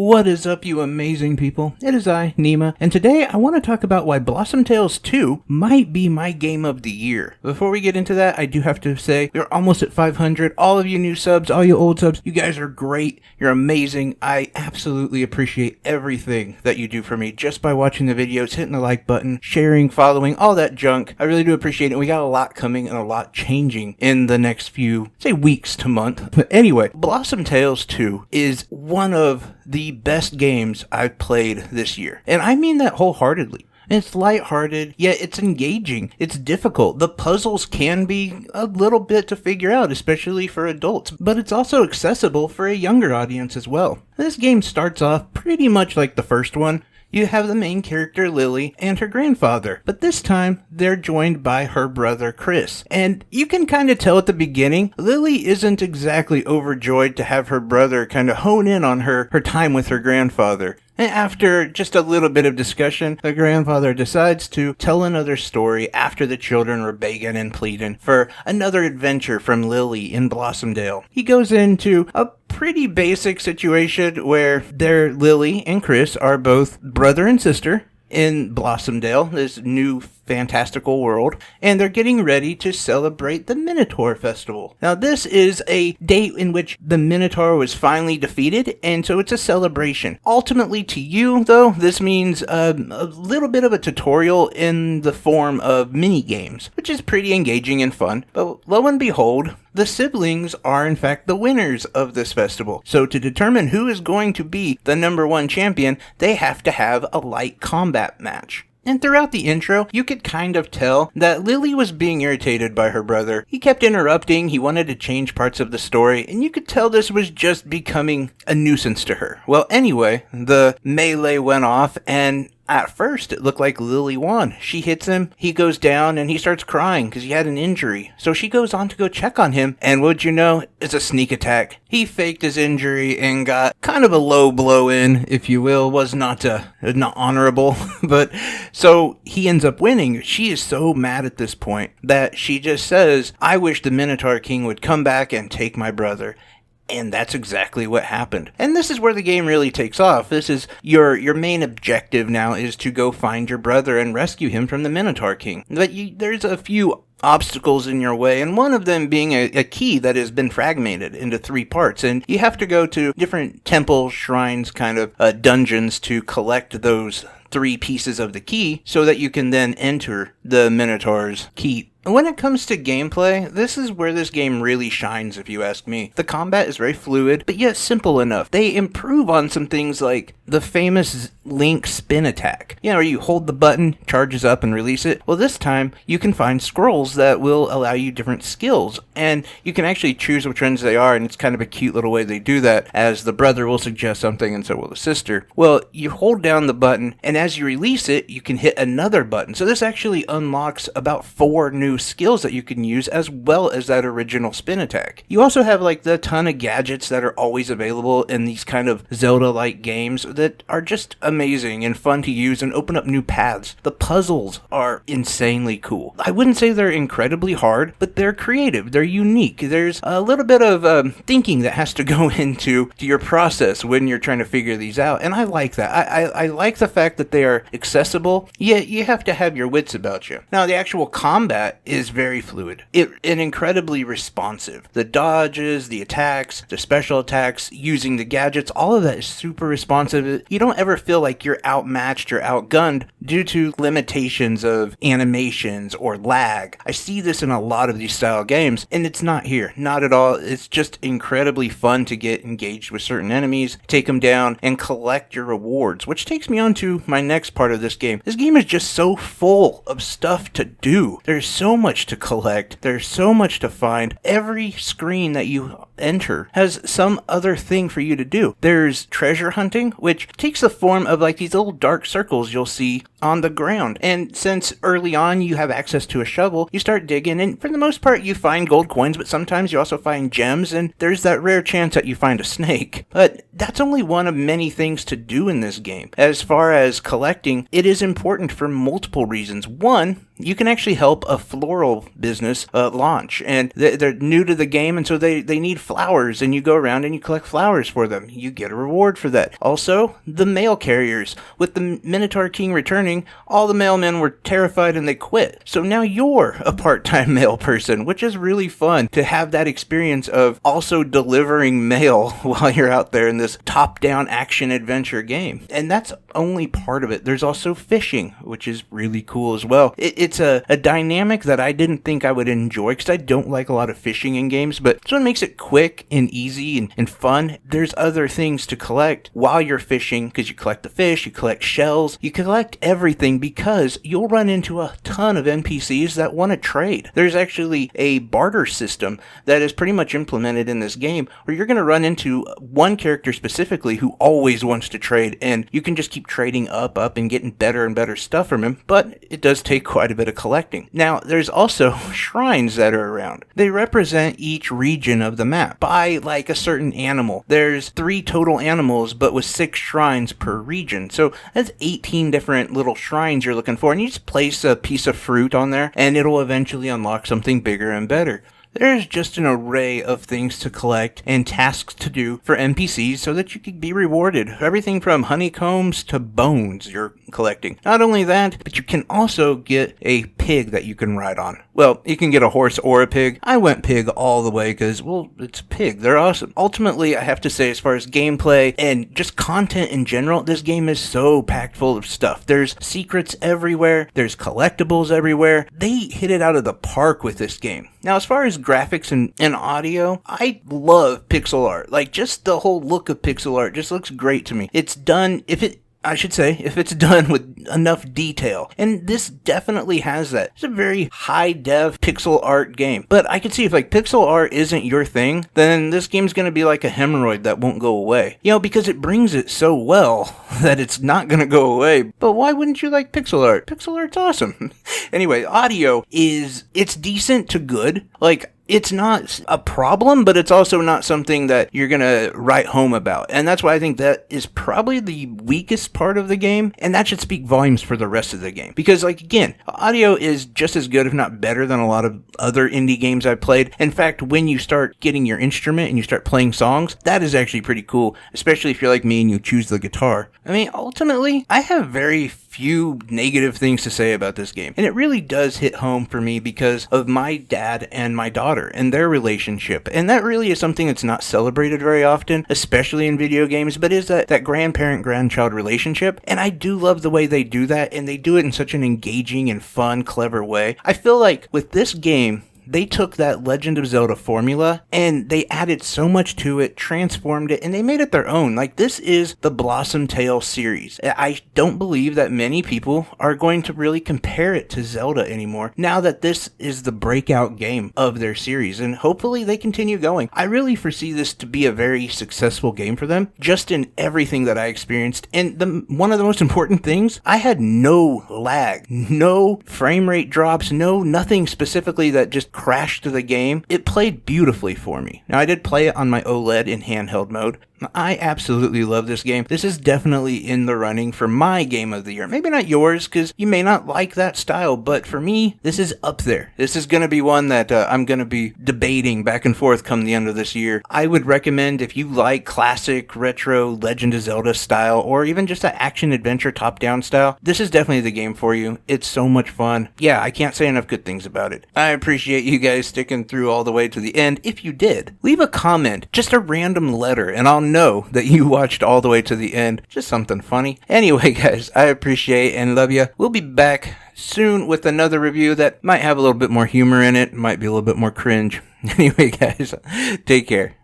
What is up, you amazing people? It is I, Nima, and today I want to talk about why Blossom Tales 2 might be my game of the year. Before we get into that, I do have to say, we're almost at 500. All of you new subs, all you old subs, you guys are great. You're amazing. I absolutely appreciate everything that you do for me just by watching the videos, hitting the like button, sharing, following, all that junk. I really do appreciate it. We got a lot coming and a lot changing in the next few, say, weeks to month. But anyway, Blossom Tales 2 is one of the best games I've played this year. And I mean that wholeheartedly. It's lighthearted, yet it's engaging. It's difficult. The puzzles can be a little bit to figure out, especially for adults, but it's also accessible for a younger audience as well. This game starts off pretty much like the first one. You have the main character, Lily, and her grandfather, but this time, they're joined by her brother, Chris. And you can kind of tell at the beginning, Lily isn't exactly overjoyed to have her brother kind of hone in on her time with her grandfather. And after just a little bit of discussion, the grandfather decides to tell another story after the children were begging and pleading for another adventure from Lily in Blossomdale. He goes into a pretty basic situation where Lily and Chris are both brother and sister in Blossomdale, this new fantastical world, and they're getting ready to celebrate the Minotaur Festival. Now, this is a date in which the Minotaur was finally defeated, and so it's a celebration. Ultimately, to you, though, this means a little bit of a tutorial in the form of mini-games, which is pretty engaging and fun. But lo and behold, the siblings are in fact the winners of this festival. So to determine who is going to be the #1 champion, they have to have a light combat match. And throughout the intro, you could kind of tell that Lily was being irritated by her brother. He kept interrupting, he wanted to change parts of the story, and you could tell this was just becoming a nuisance to her. Well, anyway, the melee went off, and at first, it looked like Lily won. She hits him, he goes down, and he starts crying because he had an injury. So she goes on to go check on him, and would you know, it's a sneak attack. He faked his injury and got kind of a low blow in, if you will. Was not honorable, but so he ends up winning. She is so mad at this point that she just says, "I wish the Minotaur King would come back and take my brother." And that's exactly what happened. And this is where the game really takes off. This is your main objective now, is to go find your brother and rescue him from the Minotaur King. But there's a few obstacles in your way, and one of them being a key that has been fragmented into 3 parts, and you have to go to different temples, shrines, kind of dungeons to collect those 3 pieces of the key so that you can then enter the Minotaur's keep. When it comes to gameplay, this is where this game really shines, if you ask me. The combat is very fluid, but yet simple enough. They improve on some things like the famous Link spin attack. You know, where you hold the button, charges up, and release it. Well, this time, you can find scrolls that will allow you different skills, and you can actually choose which ones they are, and it's kind of a cute little way they do that, as the brother will suggest something, and so will the sister. Well, you hold down the button, and as you release it, you can hit another button. So this actually unlocks about 4 new skills that you can use, as well as that original spin attack. You also have like the ton of gadgets that are always available in these kind of Zelda-like games that are just amazing and fun to use and open up new paths. The puzzles are insanely cool. I wouldn't say they're incredibly hard, but they're creative, they're unique. There's a little bit of thinking that has to go into your process when you're trying to figure these out, and I like that. I like the fact that they are accessible, yet you have to have your wits about you. Now, the actual combat is very fluid and incredibly responsive. The dodges, the attacks, the special attacks, using the gadgets, all of that is super responsive. You don't ever feel like you're outmatched or outgunned due to limitations of animations or lag. I see this in a lot of these style games, and it's not here. Not at all. It's just incredibly fun to get engaged with certain enemies, take them down, and collect your rewards, which takes me on to my next part of this game. This game is just so full of stuff to do. There's so much to collect. There's so much to find. Every screen that you enter has some other thing for you to do. There's treasure hunting, which takes the form of like these little dark circles you'll see on the ground. And since early on you have access to a shovel, you start digging, and for the most part you find gold coins, but sometimes you also find gems, and there's that rare chance that you find a snake. But that's only one of many things to do in this game. As far as collecting, it is important for multiple reasons. One, you can actually help a floral business launch, and they're new to the game, and so they need flowers, and you go around and you collect flowers for them. You get a reward for that. Also, the mail carriers. With the Minotaur King returning, all the mailmen were terrified and they quit. So now you're a part-time mail person, which is really fun to have that experience of also delivering mail while you're out there in this top-down action-adventure game. And that's only part of it. There's also fishing, which is really cool as well. It's a dynamic that I didn't think I would enjoy because I don't like a lot of fishing in games, but this one makes it quick and easy and fun. There's other things to collect while you're fishing because you collect the fish, you collect shells, you collect everything because you'll run into a ton of NPCs that want to trade. There's actually a barter system that is pretty much implemented in this game where you're going to run into one character specifically who always wants to trade, and you can just keep trading up and getting better and better stuff from him, but it does take quite a bit of collecting. Now, there's also shrines that are around. They represent each region of the map by like a certain animal. There's 3 total animals, but with 6 shrines per region. So that's 18 different little shrines you're looking for, and you just place a piece of fruit on there, and it'll eventually unlock something bigger and better. There's just an array of things to collect and tasks to do for NPCs so that you can be rewarded. Everything from honeycombs to bones you're collecting. Not only that, but you can also get a pig that you can ride on. Well, you can get a horse or a pig. I went pig all the way because, well, it's a pig. They're awesome. Ultimately, I have to say, as far as gameplay and just content in general, this game is so packed full of stuff. There's secrets everywhere. There's collectibles everywhere. They hit it out of the park with this game. Now, as far as graphics and audio, I love pixel art. Like, just the whole look of pixel art just looks great to me. It's done, if it's done with enough detail. And this definitely has that. It's a very high-def pixel art game. But I can see if, like, pixel art isn't your thing, then this game's gonna be like a hemorrhoid that won't go away. You know, because it brings it so well that it's not gonna go away. But why wouldn't you like pixel art? Pixel art's awesome. Anyway, audio it's decent to good. Like, it's not a problem, but it's also not something that you're going to write home about. And that's why I think that is probably the weakest part of the game. And that should speak volumes for the rest of the game. Because, like, again, audio is just as good, if not better, than a lot of other indie games I've played. In fact, when you start getting your instrument and you start playing songs, that is actually pretty cool. Especially if you're like me and you choose the guitar. I mean, ultimately, I have very few negative things to say about this game. And it really does hit home for me because of my dad and my daughter and their relationship. And that really is something that's not celebrated very often, especially in video games, but is that grandparent-grandchild relationship. And I do love the way they do that, and they do it in such an engaging and fun, clever way. I feel like with this game, they took that Legend of Zelda formula and they added so much to it, transformed it, and they made it their own. Like, this is the Blossom Tale series. I don't believe that many people are going to really compare it to Zelda anymore now that this is the breakout game of their series, and hopefully they continue going. I really foresee this to be a very successful game for them, just in everything that I experienced. And one of the most important things, I had no lag, no frame rate drops, nothing specifically that just crashed the game. It played beautifully for me. Now, I did play it on my OLED in handheld mode. I absolutely love this game. This is definitely in the running for my game of the year. Maybe not yours, because you may not like that style, but for me, this is up there. This is going to be one that I'm going to be debating back and forth come the end of this year. I would recommend, if you like classic, retro, Legend of Zelda style, or even just that action-adventure top-down style, this is definitely the game for you. It's so much fun. Yeah, I can't say enough good things about it. I appreciate you guys sticking through all the way to the end. If you did, leave a comment, just a random letter, and I'll know that you watched all the way to the end. Just something funny. Anyway, guys, I appreciate and love you. We'll be back soon with another review that might have a little bit more humor in it, might be a little bit more cringe. Anyway, guys, take care.